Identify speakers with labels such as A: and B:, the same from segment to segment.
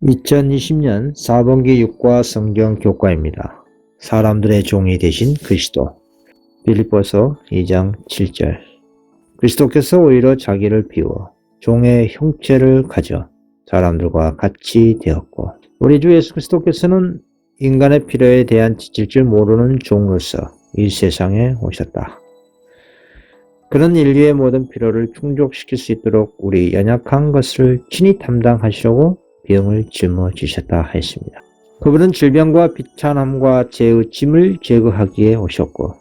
A: 2020년 4분기 육과 성경 교과입니다. 사람들의 종이 되신 그리스도. 빌립보서 2장 7절. 그리스도께서 오히려 자기를 비워 종의 형체를 가져 사람들과 같이 되었고, 우리 주 예수 그리스도께서는 인간의 필요에 대한 지칠 줄 모르는 종으로서 이 세상에 오셨다. 그런 인류의 모든 필요를 충족시킬 수 있도록 우리 연약한 것을 친히 담당하시려고 병을 짊어지셨다 하였습니다. 그분은 질병과 비천함과 죄의 짐을 제거하기에 오셨고,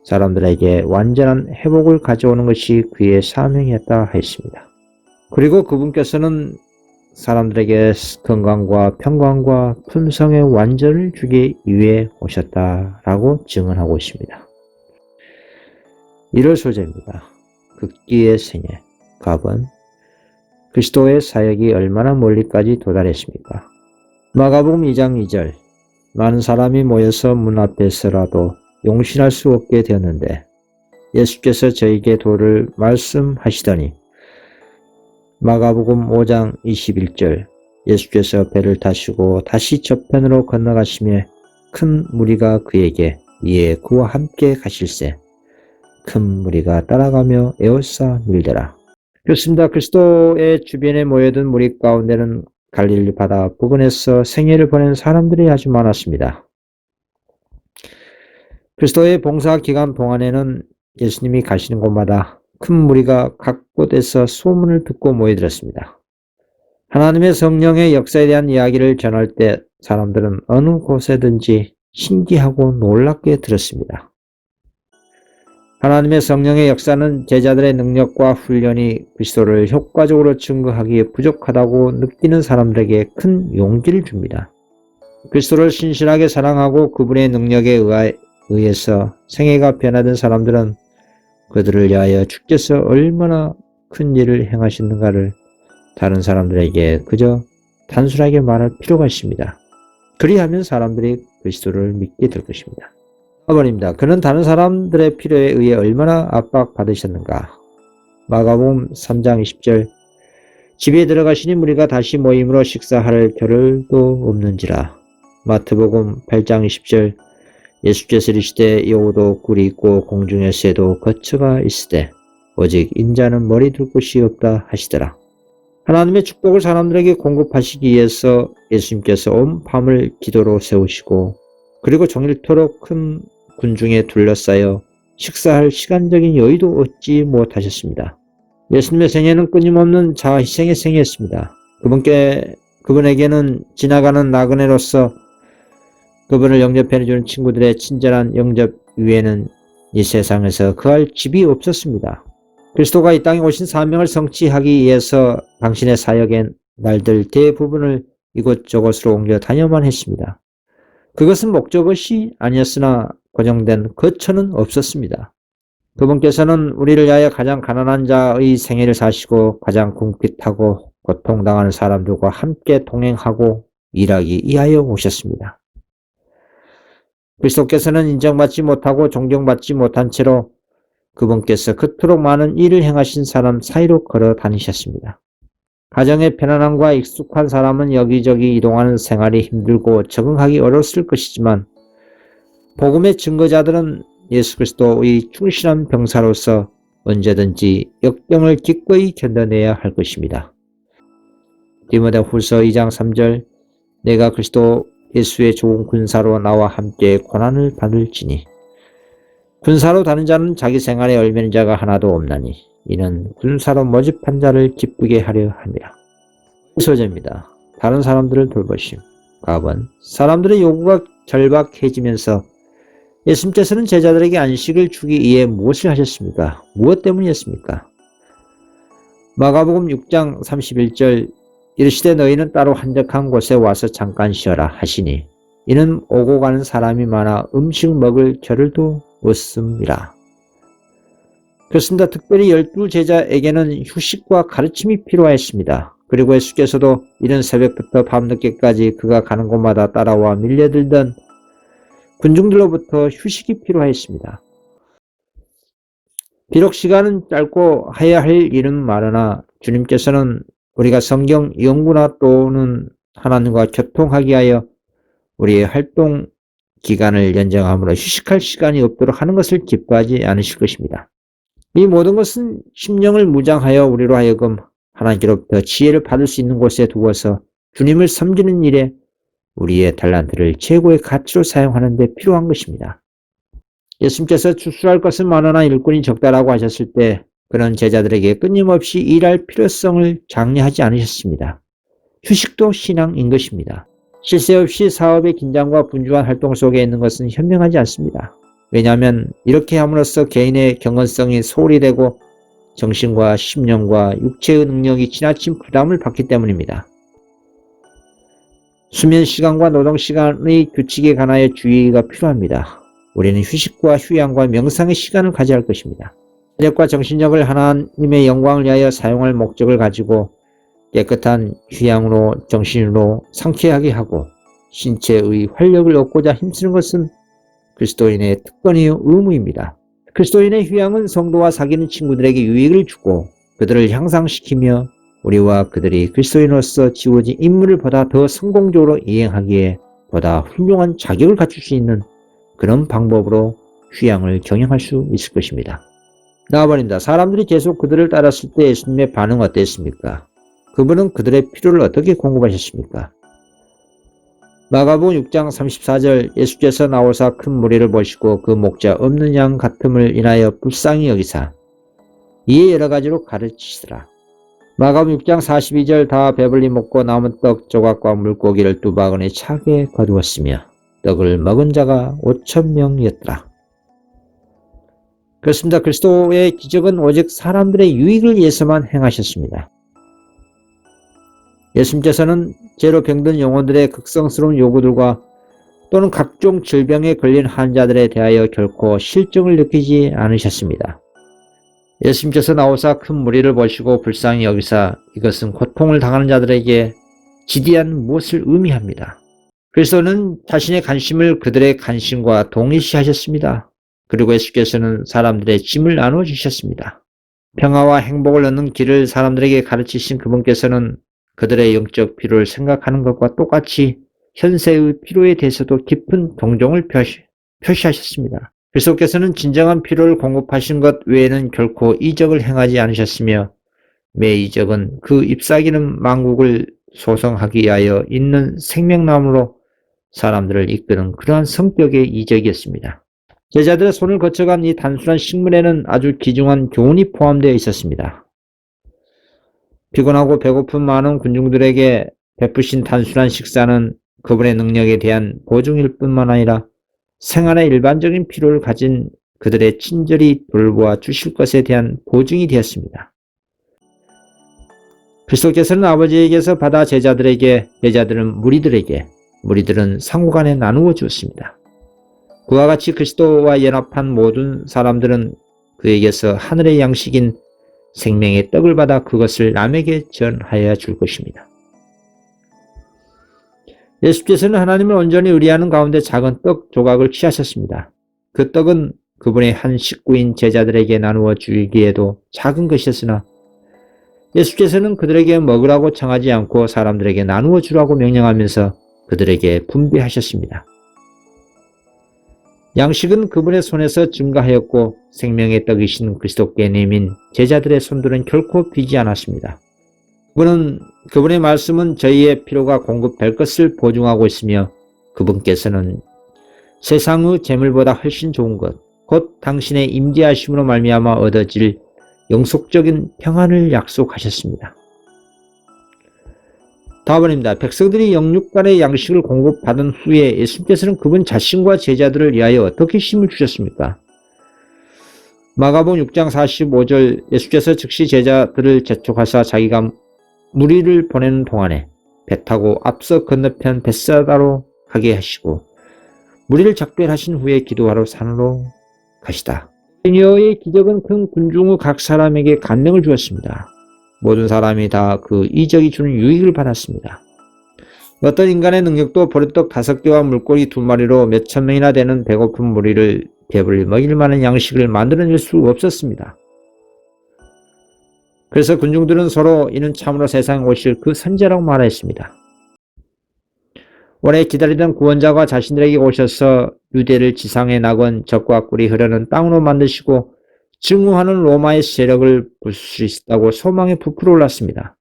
A: 사람들에게 완전한 회복을 가져오는 것이 그의 사명이었다 하였습니다. 그리고 그분께서는 사람들에게 건강과 평강과 품성의 완전을 주기 위해 오셨다라고 증언하고 있습니다. 1월 소재입니다. 극기의 생애. 갑은 그리스도의 사역이 얼마나 멀리까지 도달했습니까? 마가복음 2장 2절. 많은 사람이 모여서 문 앞에서라도 용신할 수 없게 되었는데 예수께서 저에게 도를 말씀하시더니, 마가복음 5장 21절. 예수께서 배를 타시고 다시 저편으로 건너가시며 큰 무리가 그에게 이에 그와 함께 가실세 큰 무리가 따라가며 에워싸 밀더라. 그렇습니다. 그리스도의 주변에 모여든 무리 가운데는 갈릴리 바다 부근에서 생애를 보낸 사람들이 아주 많았습니다. 그리스도의 봉사 기간 동안에는 예수님이 가시는 곳마다 큰 무리가 각 곳에서 소문을 듣고 모여들었습니다. 하나님의 성령의 역사에 대한 이야기를 전할 때 사람들은 어느 곳에든지 신기하고 놀랍게 들었습니다. 하나님의 성령의 역사는 제자들의 능력과 훈련이 그리스도를 효과적으로 증거하기에 부족하다고 느끼는 사람들에게 큰 용기를 줍니다. 그리스도를 신실하게 사랑하고 그분의 능력에 의해서 생애가 변화된 사람들은 그들을 위하여 주께서 얼마나 큰 일을 행하시는가를 다른 사람들에게 그저 단순하게 말할 필요가 있습니다. 그리하면 사람들이 그리스도를 믿게 될 것입니다. 아버님입니다. 그는 다른 사람들의 필요에 의해 얼마나 압박받으셨는가. 마가복음 3장 20절. 집에 들어가시니 무리가 다시 모임으로 식사할 겨를도 없는지라. 마태복음 8장 20절. 예수께서 이르시되 여우도 꿀이 있고 공중의 새도 거처가 있으되 오직 인자는 머리 둘 곳이 없다 하시더라. 하나님의 축복을 사람들에게 공급하시기 위해서 예수님께서 온 밤을 기도로 세우시고, 그리고 종일토록 큰 군중에 둘러싸여 식사할 시간적인 여유도 얻지 못하셨습니다. 예수님의 생애는 끊임없는 자아희생의 생애였습니다. 그분에게는 지나가는 나그네로서 그분을 영접해주는 친구들의 친절한 영접 위에는 이 세상에서 그할 집이 없었습니다. 그리스도가 이 땅에 오신 사명을 성취하기 위해서 당신의 사역의 날들 대부분을 이곳저곳으로 옮겨 다녀만 했습니다. 그것은 목적이 아니었으나 고정된 거처는 없었습니다. 그분께서는 우리를 위하여 가장 가난한 자의 생애를 사시고 가장 궁핍하고 고통당하는 사람들과 함께 동행하고 일하기 위하여 오셨습니다. 그리스도께서는 인정받지 못하고 존경받지 못한 채로 그분께서 그토록 많은 일을 행하신 사람 사이로 걸어 다니셨습니다. 가정의 편안함과 익숙한 사람은 여기저기 이동하는 생활이 힘들고 적응하기 어려웠을 것이지만, 복음의 증거자들은 예수 그리스도의 충실한 병사로서 언제든지 역경을 기꺼이 견뎌내야 할 것입니다. 디모데후서 2장 3절. 내가 그리스도 예수의 좋은 군사로 나와 함께 고난을 받을지니 군사로 다른 자는 자기 생활에 얼매는 자가 하나도 없나니 이는 군사로 모집한 자를 기쁘게 하려 함이라. 소재입니다. 다른 사람들을 돌보심. 갑은 사람들의 요구가 절박해지면서 예수님께서는 제자들에게 안식을 주기 위해 무엇을 하셨습니까? 무엇 때문이었습니까? 마가복음 6장 31절. 이르시되 너희는 따로 한적한 곳에 와서 잠깐 쉬어라 하시니 이는 오고 가는 사람이 많아 음식 먹을 겨를도 없음이라. 그렇습니다. 특별히 12제자에게는 휴식과 가르침이 필요했습니다. 그리고 예수께서도 이른 새벽부터 밤늦게까지 그가 가는 곳마다 따라와 밀려들던 군중들로부터 휴식이 필요했습니다. 비록 시간은 짧고 해야 할 일은 많으나 주님께서는 우리가 성경 연구나 또는 하나님과 교통하기 위하여 우리의 활동 기간을 연장함으로 휴식할 시간이 없도록 하는 것을 기뻐하지 않으실 것입니다. 이 모든 것은 심령을 무장하여 우리로 하여금 하나님께로부터 지혜를 받을 수 있는 곳에 두어서 주님을 섬기는 일에 우리의 달란트를 최고의 가치로 사용하는 데 필요한 것입니다. 예수님께서 추수할 것은 많으나 일꾼이 적다라고 하셨을 때 그런 제자들에게 끊임없이 일할 필요성을 장려하지 않으셨습니다. 휴식도 신앙인 것입니다. 쉴 새 없이 사업의 긴장과 분주한 활동 속에 있는 것은 현명하지 않습니다. 왜냐하면 이렇게 함으로써 개인의 경건성이 소홀히 되고 정신과 심령과 육체의 능력이 지나친 부담을 받기 때문입니다. 수면 시간과 노동 시간의 규칙에 관하여 주의가 필요합니다. 우리는 휴식과 휴양과 명상의 시간을 가져야 할 것입니다. 체력과 정신력을 하나님의 영광을 위하여 사용할 목적을 가지고 깨끗한 휴양으로 정신으로 상쾌하게 하고 신체의 활력을 얻고자 힘쓰는 것은 그리스도인의 특권이요 의무입니다. 그리스도인의 휴양은 성도와 사귀는 친구들에게 유익을 주고 그들을 향상시키며 우리와 그들이 그리스도인으로서 지워진 임무를 보다 더 성공적으로 이행하기에 보다 훌륭한 자격을 갖출 수 있는 그런 방법으로 휴양을 경영할 수 있을 것입니다. 나아버립니다. 사람들이 계속 그들을 따랐을 때 예수님의 반응은 어땠습니까? 그분은 그들의 필요를 어떻게 공급하셨습니까? 마가복음 6장 34절 예수께서 나오사 큰 무리를 보시고 그 목자 없는 양 같음을 인하여 불쌍히 여기사 이에 여러 가지로 가르치시더라. 마가복음 6장 42절 다 배불리 먹고 남은 떡 조각과 물고기를 두 바구니에 차게 거두었으며 떡을 먹은 자가 5,000명이었더라. 그렇습니다. 그리스도의 기적은 오직 사람들의 유익을 위해서만 행하셨습니다. 예수님께서는 죄로 병든 영혼들의 극성스러운 요구들과 또는 각종 질병에 걸린 환자들에 대하여 결코 실정을 느끼지 않으셨습니다. 예수님께서 나오사 큰 무리를 보시고 불쌍히 여기사 이것은 고통을 당하는 자들에게 지대한 무엇을 의미합니다. 그리스도는 자신의 관심을 그들의 관심과 동일시하셨습니다. 그리고 예수께서는 사람들의 짐을 나누어 주셨습니다. 평화와 행복을 얻는 길을 사람들에게 가르치신 그분께서는 그들의 영적 필요를 생각하는 것과 똑같이 현세의 필요에 대해서도 깊은 동정을 표시하셨습니다. 그리스도께서는 진정한 필요를 공급하신 것 외에는 결코 이적을 행하지 않으셨으며 매 이적은 그 잎사귀는 만국을 소성하기 위하여 있는 생명나무로 사람들을 이끄는 그러한 성격의 이적이었습니다. 제자들의 손을 거쳐간 이 단순한 식물에는 아주 귀중한 교훈이 포함되어 있었습니다. 피곤하고 배고픈 많은 군중들에게 베푸신 단순한 식사는 그분의 능력에 대한 보증일 뿐만 아니라 생활의 일반적인 필요를 가진 그들의 친절히 돌보아 주실 것에 대한 보증이 되었습니다. 그리스도께서는 아버지에게서 받아 제자들에게, 제자들은 무리들에게, 무리들은 상호간에 나누어 주었습니다. 그와 같이 그리스도와 연합한 모든 사람들은 그에게서 하늘의 양식인 생명의 떡을 받아 그것을 남에게 전하여 줄 것입니다. 예수께서는 하나님을 온전히 의리하는 가운데 작은 떡 조각을 취하셨습니다. 그 떡은 그분의 한 식구인 제자들에게 나누어 주기에도 작은 것이었으나 예수께서는 그들에게 먹으라고 청하지 않고 사람들에게 나누어 주라고 명령하면서 그들에게 분배하셨습니다. 양식은 그분의 손에서 증가하였고 생명의 떡이신 그리스도께 내민 제자들의 손들은 결코 비지 않았습니다. 그분의 말씀은 저희의 필요가 공급될 것을 보증하고 있으며 그분께서는 세상의 재물보다 훨씬 좋은 것, 곧 당신의 임재하심으로 말미암아 얻어질 영속적인 평안을 약속하셨습니다. 다음입니다. 백성들이 영육간의 양식을 공급받은 후에 예수님께서는 그분 자신과 제자들을 위하여 어떻게 힘을 주셨습니까? 마가복음 6장 45절 예수께서 즉시 제자들을 재촉하사 자기가 무리를 보내는 동안에 배 타고 앞서 건너편 벳사다로 가게 하시고 무리를 작별하신 후에 기도하러 산으로 가시다. 그녀의 기적은 큰 군중의 각 사람에게 감명을 주었습니다. 모든 사람이 다 그 이적이 주는 유익을 받았습니다. 어떤 인간의 능력도 보리떡 5개와 물고기 2마리로 몇천 명이나 되는 배고픈 무리를 배불리 먹일 만한 양식을 만들어낼 수 없었습니다. 그래서 군중들은 서로 이는 참으로 세상에 오실 그 선지자라고 말했습니다. 오래 기다리던 구원자가 자신들에게 오셔서 유대를 지상에 나건 적과 꿀이 흐르는 땅으로 만드시고 증오하는 로마의 세력을 부술 수 있다고 소망에 부풀어 올랐습니다.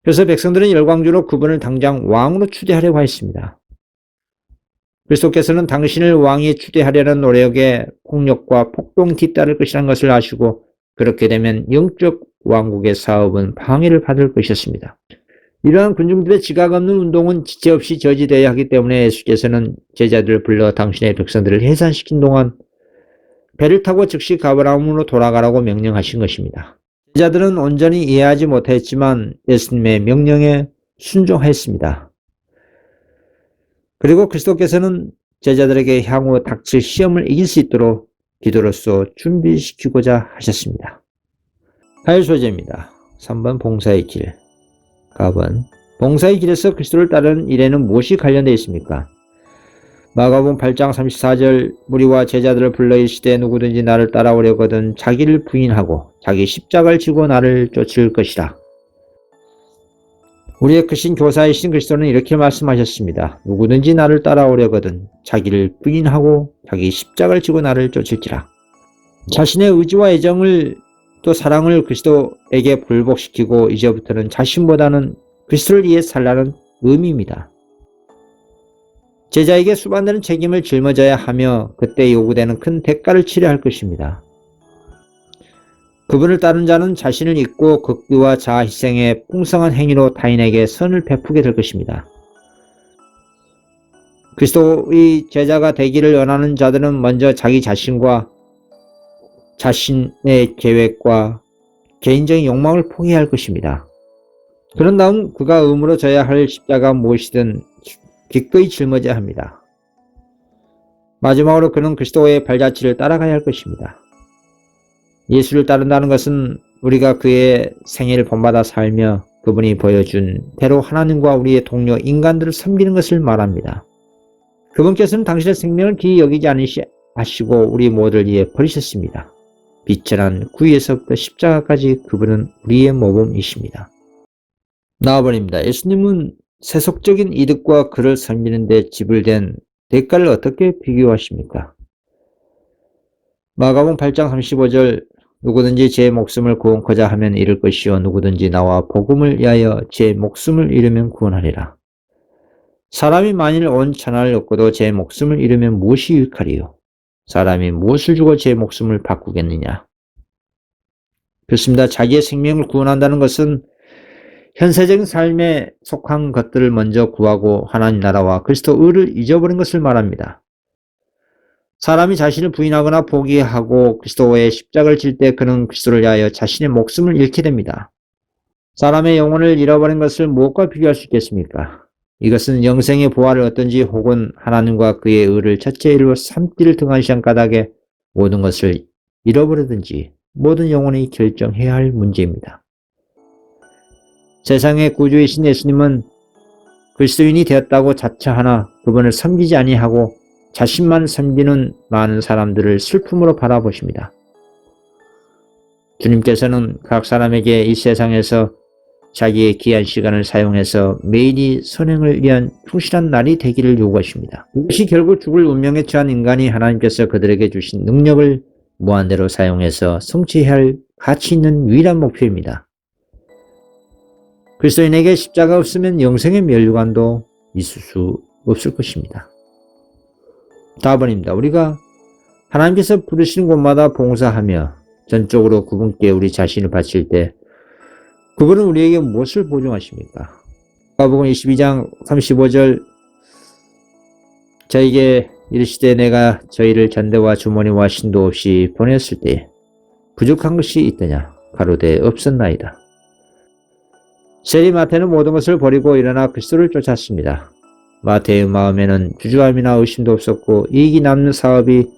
A: 그래서 백성들은 열광주로 그분을 당장 왕으로 추대하려고 했습니다. 그리스도께서는 당신을 왕위에 추대하려는 노력에 폭력과 폭동이 뒤따를 것이라는 것을 아시고 그렇게 되면 영적 왕국의 사업은 방해를 받을 것이었습니다. 이러한 군중들의 지각 없는 운동은 지체 없이 저지되어야 하기 때문에 예수께서는 제자들을 불러 당신의 백성들을 해산시킨 동안 배를 타고 즉시 가버나움으로 돌아가라고 명령하신 것입니다. 제자들은 온전히 이해하지 못했지만 예수님의 명령에 순종했습니다. 그리고 그리스도께서는 제자들에게 향후 닥칠 시험을 이길 수 있도록 기도로서 준비시키고자 하셨습니다. 하일 소재입니다. 3번 봉사의 길. 갑은 봉사의 길에서 그리스도를 따르는 일에는 무엇이 관련되어 있습니까? 마가복음 8장 34절 무리와 제자들을 불러 이르시되 누구든지 나를 따라오려거든 자기를 부인하고 자기 십자가를 지고 나를 쫓을 것이라. 우리의 크신 교사이신 그리스도는 이렇게 말씀하셨습니다. 누구든지 나를 따라오려거든 자기를 부인하고 자기 십자가를 지고 나를 쫓을지라. 자신의 의지와 애정을 또 사랑을 그리스도에게 불복시키고 이제부터는 자신보다는 그리스도를 위해 살라는 의미입니다. 제자에게 수반되는 책임을 짊어져야 하며 그때 요구되는 큰 대가를 치러야 할 것입니다. 그분을 따른 자는 자신을 잊고 극비와 자아 희생의 풍성한 행위로 타인에게 선을 베푸게 될 것입니다. 그리스도의 제자가 되기를 원하는 자들은 먼저 자기 자신과 자신의 계획과 개인적인 욕망을 포기해야 할 것입니다. 그런 다음 그가 의무로 져야 할 십자가 무엇이든 기꺼이 짊어져야 합니다. 마지막으로 그는 그리스도의 발자취를 따라가야 할 것입니다. 예수를 따른다는 것은 우리가 그의 생애를 본받아 살며 그분이 보여준 대로 하나님과 우리의 동료 인간들을 섬기는 것을 말합니다. 그분께서는 당신의 생명을 기이 여기지 않으시고 우리 모두를 위해 버리셨습니다. 비천한 구유에서부터 십자가까지 그분은 우리의 모범이십니다. 나와버립니다. 예수님은 세속적인 이득과 그를 섬기는 데 지불된 대가를 어떻게 비교하십니까? 마가복음 8장 35절 누구든지 제 목숨을 구원코자 하면 잃을 것이요 누구든지 나와 복음을 위하여 제 목숨을 잃으면 구원하리라. 사람이 만일 온 천하를 얻고도 제 목숨을 잃으면 무엇이 유익하리요? 사람이 무엇을 주고 제 목숨을 바꾸겠느냐? 그렇습니다. 자기의 생명을 구원한다는 것은 현세적인 삶에 속한 것들을 먼저 구하고 하나님 나라와 그리스도 의를 잊어버린 것을 말합니다. 사람이 자신을 부인하거나 포기하고 그리스도의 십자가를 질 때 그는 그리스도를 위하여 자신의 목숨을 잃게 됩니다. 사람의 영혼을 잃어버린 것을 무엇과 비교할 수 있겠습니까? 이것은 영생의 보화를 얻든지 혹은 하나님과 그의 의를 첫째 일로 삼기를 등한시한 까닭에 모든 것을 잃어버리든지 모든 영혼이 결정해야 할 문제입니다. 세상의 구주이신 예수님은 그리스도인이 되었다고 자처하나 그분을 섬기지 아니하고 자신만 섬기는 많은 사람들을 슬픔으로 바라보십니다. 주님께서는 각 사람에게 이 세상에서 자기의 귀한 시간을 사용해서 매일이 선행을 위한 충실한 날이 되기를 요구하십니다. 이것이 결국 죽을 운명에 처한 인간이 하나님께서 그들에게 주신 능력을 무한대로 사용해서 성취해야 할 가치 있는 유일한 목표입니다. 그리스도인에게 십자가 없으면 영생의 면류관도 있을 수 없을 것입니다. 답은입니다. 우리가 하나님께서 부르시는 곳마다 봉사하며 전적으로 그분께 우리 자신을 바칠 때 그분은 우리에게 무엇을 보증하십니까? 마가복음 22장 35절 저에게 이르시되 내가 저희를 잔대와 주머니와 신도 없이 보냈을 때 부족한 것이 있더냐? 가로되 없었나이다. 세리 마태는 모든 것을 버리고 일어나 그리스도를 쫓았습니다. 마태의 마음에는 주저함이나 의심도 없었고 이익이 남는 사업이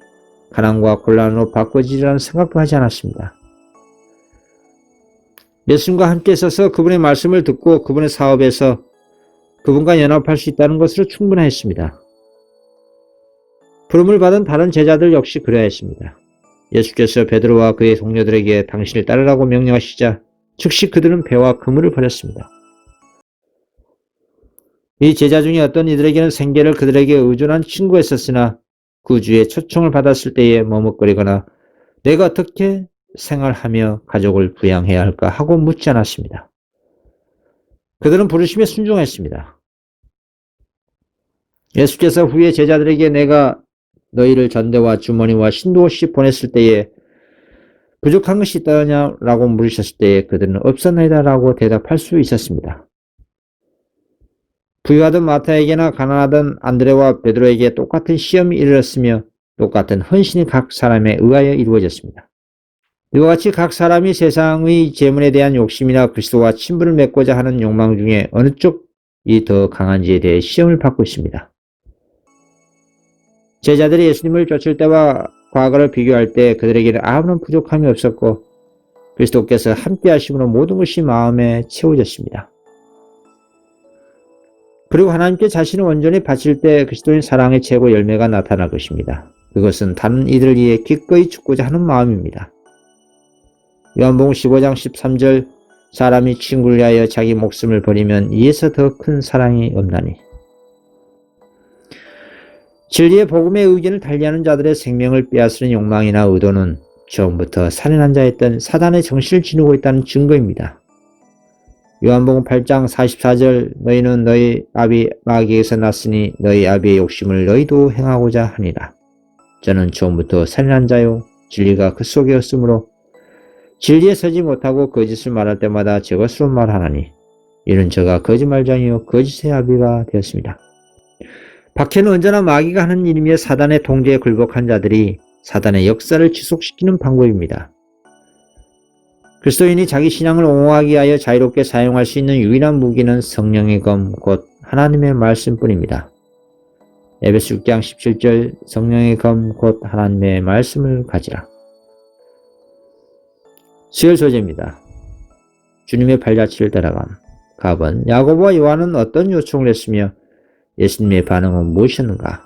A: 가난과 곤란으로 바꿔지리라는 생각도 하지 않았습니다. 예수님과 함께 있어서 그분의 말씀을 듣고 그분의 사업에서 그분과 연합할 수 있다는 것으로 충분했습니다. 부름을 받은 다른 제자들 역시 그래야 했습니다. 예수께서 베드로와 그의 동료들에게 당신을 따르라고 명령하시자 즉시 그들은 배와 그물을 버렸습니다. 이 제자 중에 어떤 이들에게는 생계를 그들에게 의존한 친구가 있었으나 그 주에 초청을 받았을 때에 머뭇거리거나 내가 어떻게 생활하며 가족을 부양해야 할까 하고 묻지 않았습니다. 그들은 부르심에 순종했습니다. 예수께서 후에 제자들에게 내가 너희를 전대와 주머니와 신도 없이 보냈을 때에 부족한 것이 있다냐라고 물으셨을 때에 그들은 없었나이다 라고 대답할 수 있었습니다. 부유하던 마타에게나 가난하던 안드레와 베드로에게 똑같은 시험이 이르렀으며 똑같은 헌신이 각 사람에 의하여 이루어졌습니다. 이와 같이 각 사람이 세상의 재물에 대한 욕심이나 그리스도와 친분을 맺고자 하는 욕망 중에 어느 쪽이 더 강한지에 대해 시험을 받고 있습니다. 제자들이 예수님을 쫓을 때와 과거를 비교할 때 그들에게는 아무런 부족함이 없었고 그리스도께서 함께 하심으로 모든 것이 마음에 채워졌습니다. 그리고 하나님께 자신을 온전히 바칠 때 그리스도인 사랑의 최고 열매가 나타날 것입니다. 그것은 다른 이들을 위해 기꺼이 죽고자 하는 마음입니다. 요한복음 15장 13절 사람이 친구를 위하여 자기 목숨을 버리면 이에서 더 큰 사랑이 없나니. 진리의 복음의 의견을 달리하는 자들의 생명을 빼앗으는 욕망이나 의도는 처음부터 살인한 자였던 사단의 정신을 지니고 있다는 증거입니다. 요한복음 8장 44절 너희는 너희 아비 마귀에게서 났으니 너희 아비의 욕심을 너희도 행하고자 하니라. 저는 처음부터 살인한 자요 진리가 그 속에 없으므로 진리에 서지 못하고 거짓을 말할 때마다 제 것으로 말하나니 이는 저가 거짓말장이요 거짓의 아비가 되었습니다. 박해는 언제나 마귀가 하는 일이며 사단의 통제에 굴복한 자들이 사단의 역사를 지속시키는 방법입니다. 그리스도인이 자기 신앙을 옹호하기 위하여 자유롭게 사용할 수 있는 유일한 무기는 성령의 검, 곧 하나님의 말씀뿐입니다. 에베소 6장 17절 성령의 검, 곧 하나님의 말씀을 가지라. 수혈 소재입니다. 주님의 발자취를 따라감. 갑은 야고보와 요한은 어떤 요청을 했으며 예수님의 반응은 무엇이었는가?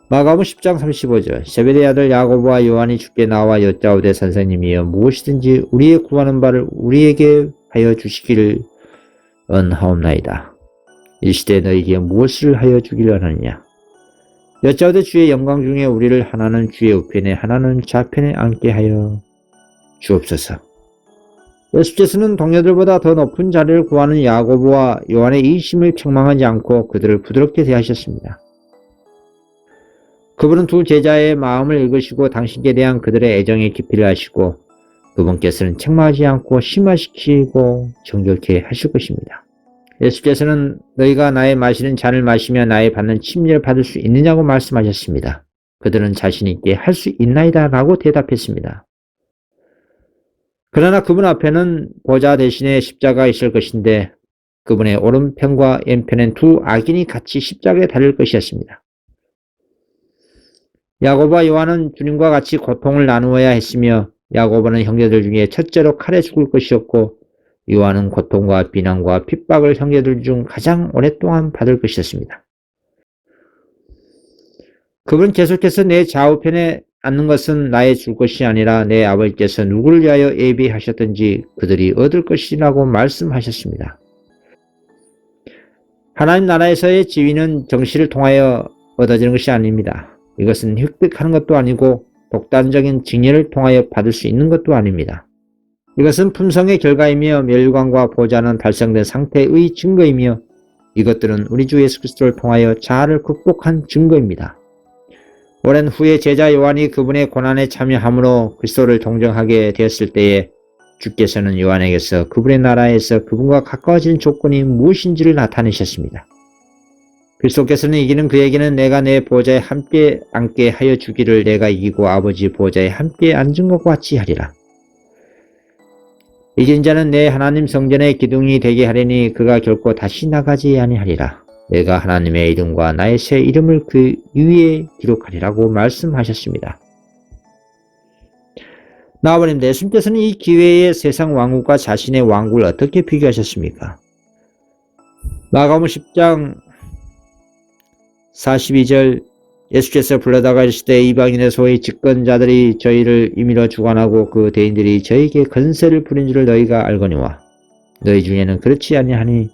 A: 마가복음 10장 35절 세베대의 아들 야고보와 요한이 주께 나와 여짜오되 선생님이여 무엇이든지 우리의 구하는 바를 우리에게 하여 주시기를 언하옵나이다. 이 시대에 너희에게 무엇을 하여 주기를 원하느냐? 여짜오되 주의 영광 중에 우리를 하나는 주의 우편에 하나는 좌편에 앉게 하여 주옵소서. 예수께서는 동료들보다 더 높은 자리를 구하는 야고보와 요한의 이심을 책망하지 않고 그들을 부드럽게 대하셨습니다. 그분은 두 제자의 마음을 읽으시고 당신께 대한 그들의 애정의 깊이를 아시고 그분께서는 책망하지 않고 심화시키고 정결케 하실 것입니다. 예수께서는 너희가 나의 마시는 잔을 마시며 나의 받는 침례를 받을 수 있느냐고 말씀하셨습니다. 그들은 자신 있게 할 수 있나이다 라고 대답했습니다. 그러나 그분 앞에는 보좌 대신에 십자가가 있을 것인데 그분의 오른편과 왼편엔 두 악인이 같이 십자가에 달릴 것이었습니다. 야고보와 요한은 주님과 같이 고통을 나누어야 했으며 야고보는 형제들 중에 첫째로 칼에 죽을 것이었고 요한은 고통과 비난과 핍박을 형제들 중 가장 오랫동안 받을 것이었습니다. 그분은 계속해서 내 좌우편에 앉는 것은 나의 줄 것이 아니라 내 아버지께서 누구를 위하여 예비하셨든지 그들이 얻을 것이라고 말씀하셨습니다. 하나님 나라에서의 지위는 정치를 통하여 얻어지는 것이 아닙니다. 이것은 획득하는 것도 아니고 독단적인 징계를 통하여 받을 수 있는 것도 아닙니다. 이것은 품성의 결과이며 멸관과 보좌는 달성된 상태의 증거이며 이것들은 우리 주 예수 그리스도를 통하여 자아를 극복한 증거입니다. 오랜 후에 제자 요한이 그분의 고난에 참여함으로 그리스도를 동정하게 되었을 때에 주께서는 요한에게서 그분의 나라에서 그분과 가까워진 조건이 무엇인지를 나타내셨습니다. 그리스도께서는 이기는 그에게는 내가 내 보좌에 함께 앉게 하여 주기를 내가 이기고 아버지 보좌에 함께 앉은 것과 같이 하리라. 이긴 자는 내 하나님 성전의 기둥이 되게 하리니 그가 결코 다시 나가지 아니하리라. 내가 하나님의 이름과 나의 새 이름을 그 위에 기록하리라고 말씀하셨습니다. 나아버님, 예수님께서는 이 기회에 세상 왕국과 자신의 왕국을 어떻게 비교하셨습니까? 마가복음 10장 42절 예수께서 불러다가 이르시되 이방인의 소위 집권자들이 저희를 임의로 주관하고 그 대인들이 저희에게 건세를 부린 줄을 너희가 알거니와 너희 중에는 그렇지 아니하니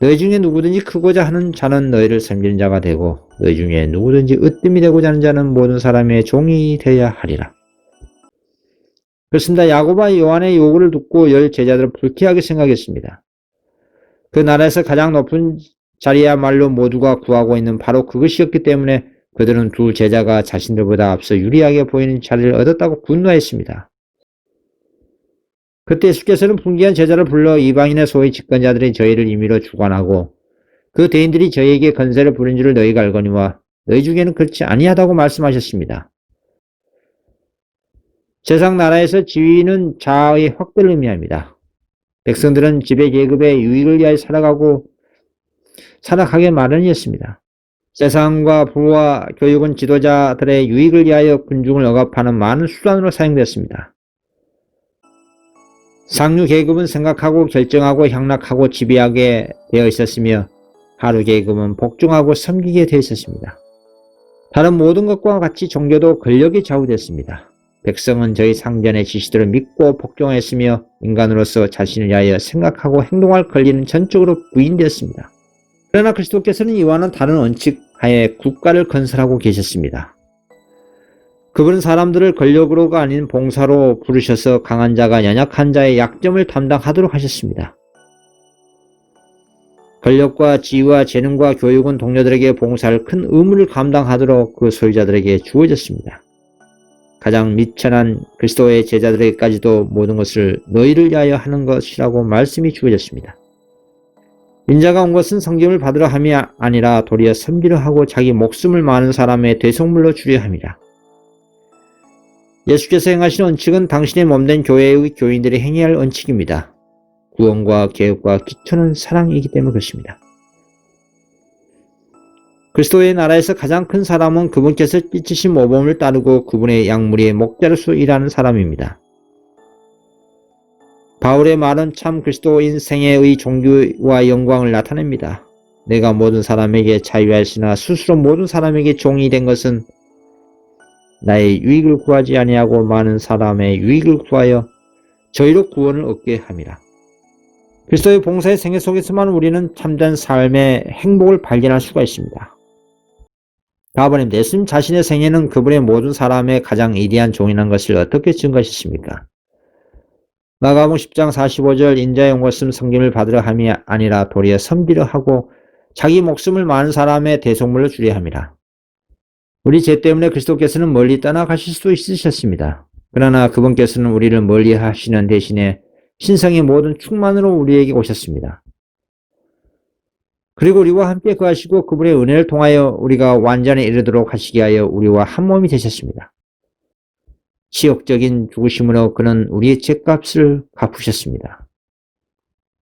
A: 너희 중에 누구든지 크고자 하는 자는 너희를 섬기는 자가 되고 너희 중에 누구든지 으뜸이 되고자 하는 자는 모든 사람의 종이 되어야 하리라. 그렇습니다. 야고보와 요한의 요구를 듣고 열 제자들은 불쾌하게 생각했습니다. 그 나라에서 가장 높은 자리야말로 모두가 구하고 있는 바로 그것이었기 때문에 그들은 두 제자가 자신들보다 앞서 유리하게 보이는 자리를 얻었다고 분노했습니다. 그때 예수께서는 분기한 제자를 불러 이방인의 소위 집권자들이 저희를 임의로 주관하고 그 대인들이 저희에게 건세를 부린 줄을 너희가 알거니와 너희 중에는 그렇지 아니하다고 말씀하셨습니다. 세상 나라에서 지위는 자아의 확대를 의미합니다. 백성들은 지배계급의 유익을 위하여 살아가게 마련이었습니다. 세상과 부와 교육은 지도자들의 유익을 위하여 군중을 억압하는 많은 수단으로 사용됐습니다. 상류 계급은 생각하고 결정하고 향락하고 지배하게 되어 있었으며 하류 계급은 복종하고 섬기게 되어 있었습니다. 다른 모든 것과 같이 종교도 권력이 좌우됐습니다. 백성은 저희 상전의 지시들을 믿고 복종했으며 인간으로서 자신을 위하여 생각하고 행동할 권리는 전적으로 부인되었습니다. 그러나 그리스도께서는 이와는 다른 원칙 하에 국가를 건설하고 계셨습니다. 그분은 사람들을 권력으로가 아닌 봉사로 부르셔서 강한 자가 연약한 자의 약점을 담당하도록 하셨습니다. 권력과 지위와 재능과 교육은 동료들에게 봉사할 큰 의무를 감당하도록 그 소유자들에게 주어졌습니다. 가장 미천한 그리스도의 제자들에게까지도 모든 것을 너희를 위하여 하는 것이라고 말씀이 주어졌습니다. 인자가 온 것은 성김을 받으려 함이 아니라 도리어 섬기려 하고 자기 목숨을 많은 사람의 대속물로 주려 함이라. 예수께서 행하신 원칙은 당신의 몸된 교회의 교인들이 행해야 할 원칙입니다. 구원과 개혁과 기초는 사랑이기 때문에 그렇습니다. 그리스도의 나라에서 가장 큰 사람은 그분께서 끼치신 모범을 따르고 그분의 약물의 목자로서 일하는 사람입니다. 바울의 말은 참 그리스도인 생애의 종교와 영광을 나타냅니다. 내가 모든 사람에게 자유하였으나 스스로 모든 사람에게 종이 된 것은 나의 유익을 구하지 아니하고 많은 사람의 유익을 구하여 저희로 구원을 얻게 함이라. 그리스도의 봉사의 생애 속에서만 우리는 참된 삶의 행복을 발견할 수가 있습니다. 아버님, 예수님 자신의 생애는 그분의 모든 사람의 가장 위대한 종이라는 것을 어떻게 증거하셨습니까? 마가복음 10장 45절 인자의 온 것은 섬김을 받으려 함이 아니라 도리어 섬기려 하고 자기 목숨을 많은 사람의 대속물로 주려 함이라. 우리 죄 때문에 그리스도께서는 멀리 떠나가실 수도 있으셨습니다. 그러나 그분께서는 우리를 멀리 하시는 대신에 신성의 모든 충만으로 우리에게 오셨습니다. 그리고 우리와 함께 거하시고 그분의 은혜를 통하여 우리가 완전에 이르도록 하시게 하여 우리와 한 몸이 되셨습니다. 치욕적인 죽으심으로 그는 우리의 죄값을 갚으셨습니다.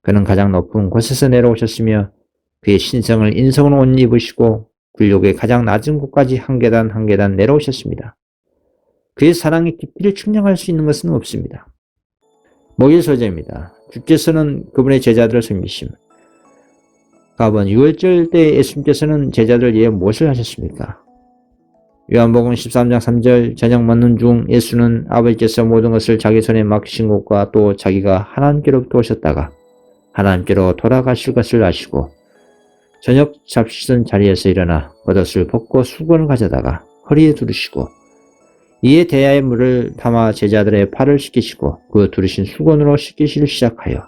A: 그는 가장 높은 곳에서 내려오셨으며 그의 신성을 인성으로 옷 입으시고 굴욕의 가장 낮은 곳까지 한 계단 한 계단 내려오셨습니다. 그의 사랑의 깊이를 측량할 수 있는 것은 없습니다. 목일 소재입니다. 주께서는 그분의 제자들을 섬기심. 가번 6월절 때 예수님께서는 제자들을 위해 무엇을 하셨습니까? 요한복음 13장 3절 저녁 먹는 중 예수는 아버지께서 모든 것을 자기 손에 맡기신 것과 또 자기가 하나님께로부터 오셨다가 하나님께로 돌아가실 것을 아시고 저녁 잡수던 자리에서 일어나 겉옷을 벗고 수건을 가져다가 허리에 두르시고 이에 대야의 물을 담아 제자들의 발을 씻기시고 그 두르신 수건으로 씻기시를 시작하여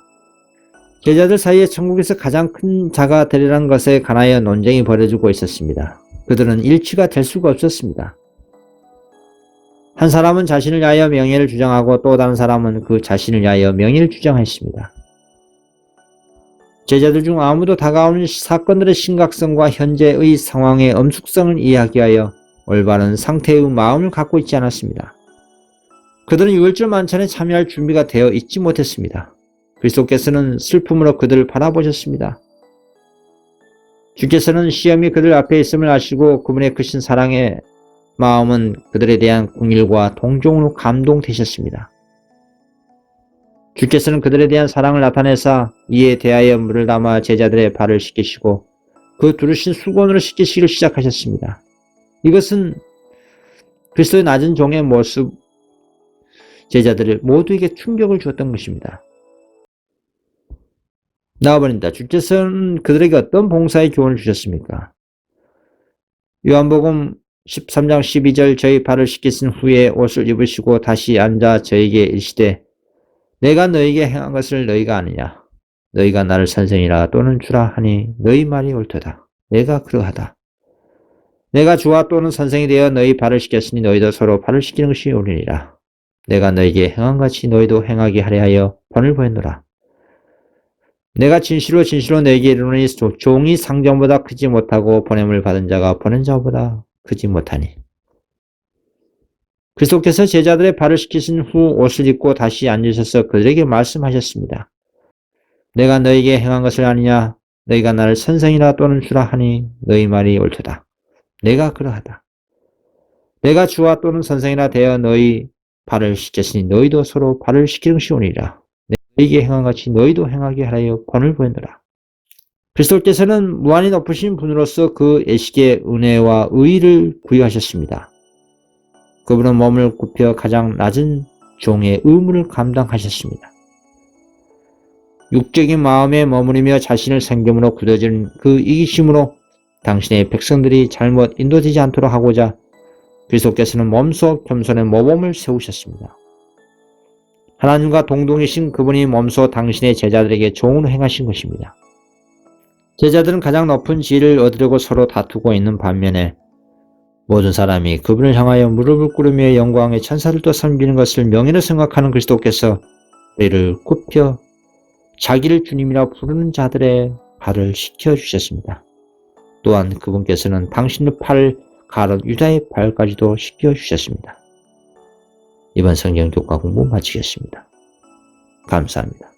A: 제자들 사이에 천국에서 가장 큰 자가 되리라는 것에 관하여 논쟁이 벌어지고 있었습니다. 그들은 일치가 될 수가 없었습니다. 한 사람은 자신을 위하여 명예를 주장하고 또 다른 사람은 그 자신을 위하여 명예를 주장했습니다. 제자들 중 아무도 다가오는 사건들의 심각성과 현재의 상황의 엄숙성을 이야기하여 올바른 상태의 마음을 갖고 있지 않았습니다. 그들은 유월절 만찬에 참여할 준비가 되어 있지 못했습니다. 그리스도께서는 슬픔으로 그들을 바라보셨습니다. 주께서는 시험이 그들 앞에 있음을 아시고 그분의 크신 사랑의 마음은 그들에 대한 긍휼과 동정으로 감동되셨습니다. 주께서는 그들에 대한 사랑을 나타내사 이에 대하여 물을 담아 제자들의 발을 씻기시고 그 두르신 수건으로 씻기시기를 시작하셨습니다. 이것은 그리스도의 낮은 종의 모습, 제자들을 모두에게 충격을 주었던 것입니다. 나와버린다. 주께서는 그들에게 어떤 봉사의 교훈을 주셨습니까? 요한복음 13장 12절 저희 발을 씻기신 후에 옷을 입으시고 다시 앉아 저에게 이르시되 내가 너에게 행한 것을 너희가 아느냐? 너희가 나를 선생이라 또는 주라 하니 너희 말이 옳도다. 내가 그러하다. 내가 주와 또는 선생이 되어 너희 발을 씻겼으니 너희도 서로 발을 씻기는 것이 옳으니라. 내가 너에게 행한 같이 너희도 행하게 하려 하여 본을 보였노라. 내가 진실로 진실로 너에게 이르노니 종이 상전보다 크지 못하고 보냄을 받은 자가 보낸 자보다 크지 못하니. 그리스도께서 제자들의 발을 씻기신 후 옷을 입고 다시 앉으셔서 그들에게 말씀하셨습니다. 내가 너에게 행한 것을 아느냐? 너희가 나를 선생이라 또는 주라 하니 너희 말이 옳도다. 내가 그러하다. 내가 주와 또는 선생이라 되어 너희 발을 씻겼으니 너희도 서로 발을 씻기는 것이 오니라. 너희에게 행한 같이 너희도 행하게 하여 본을 보였노라. 그리스도께서는 무한히 높으신 분으로서 그 애식의 은혜와 의의를 부여하셨습니다. 그분은 몸을 굽혀 가장 낮은 종의 의무를 감당하셨습니다. 육적인 마음에 머무르며 자신을 생겸으로 굳어진 그 이기심으로 당신의 백성들이 잘못 인도되지 않도록 하고자 그리스도께서는 몸소 겸손의 모범을 세우셨습니다. 하나님과 동등이신 그분이 몸소 당신의 제자들에게 종으로 행하신 것입니다. 제자들은 가장 높은 지위를 얻으려고 서로 다투고 있는 반면에 모든 사람이 그분을 향하여 무릎을 꿇으며 영광의 천사들도 섬기는 것을 명예로 생각하는 그리스도께서 우리를 굽혀 자기를 주님이라 부르는 자들의 발을 씻겨주셨습니다. 또한 그분께서는 당신의 팔을 가른 유다의 발까지도 씻겨주셨습니다. 이번 성경 교과 공부 마치겠습니다. 감사합니다.